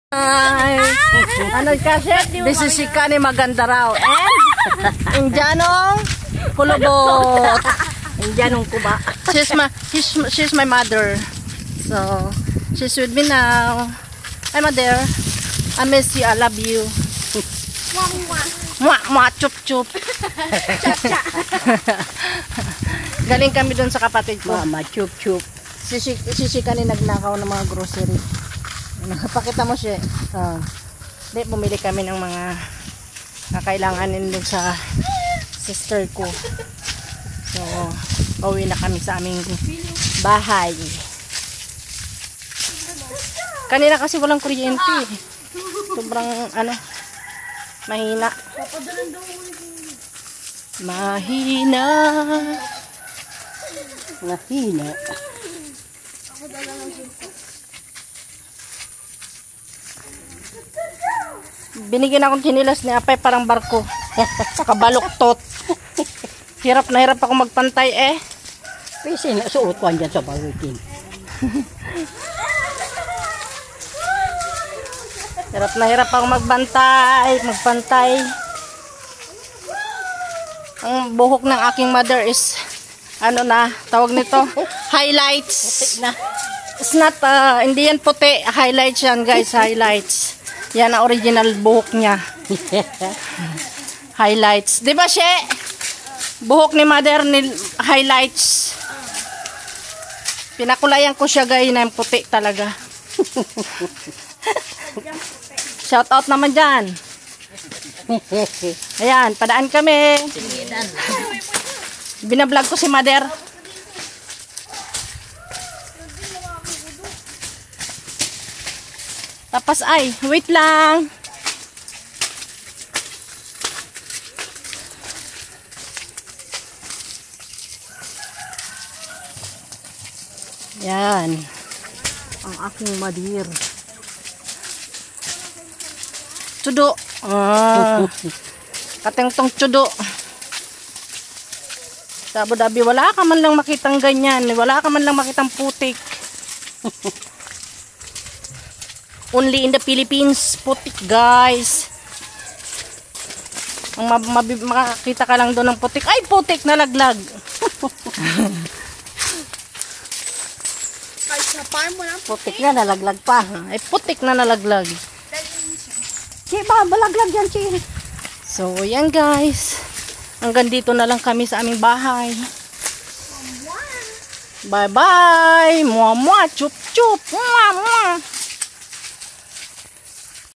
Ay, ano kasi? This is si Kani maganda raw. And Indianong kulubot. Indianong kuba. She's my mother. So, she's with me now. Hi, mother. I miss you. I love you. Mwah, chup, chup. Galing kami doon sa kapatid ko. Mama, chup, chup. Si Kani nagnakaw ng mga grocery. Pakita mo siya. Hindi, bumili kami ng mga kakailanganin dun sa sister ko. So, pauwi na kami sa aming bahay. Kanina kasi walang kuryente. Sobrang, mahina. Mahina. Mahina. Binigyan akong chinilas ni Apay parang barko. Kabaluktot. Hirap na hirap ako magpantay eh. Pwede na suot ko andyan sa bawitin. Hirap na hirap ako magpantay. Ang buhok ng aking mother is tawag nito? Highlights. It's not, hindi yan puti. Highlights yan guys, highlights. Yan ang original buhok niya. Highlights. Di ba, She? Buhok ni mother ni highlights. Pinakulayan ko siya guys na puti talaga. Shout out naman dyan. Ayan, padaan kami. Binablog ko si mother. Tapos wait lang. Yan. Ang aking madir. Tudo. Katengtong tudo. Sa Abu Dhabi, wala ka man lang makitang ganyan. Wala ka man lang makitang putik. Only in the Philippines, putik guys. Ang makakita ka lang doon ng putik. Ay, putik, nalaglag. Putik na, nalaglag pa. Ay, putik na nalaglag. Che, ba, balaglag yan, Che. So, yan guys. Hanggang dito na lang kami sa aming bahay. Bye-bye. Mwah, mwah, chup, chup. Mwah, mwah.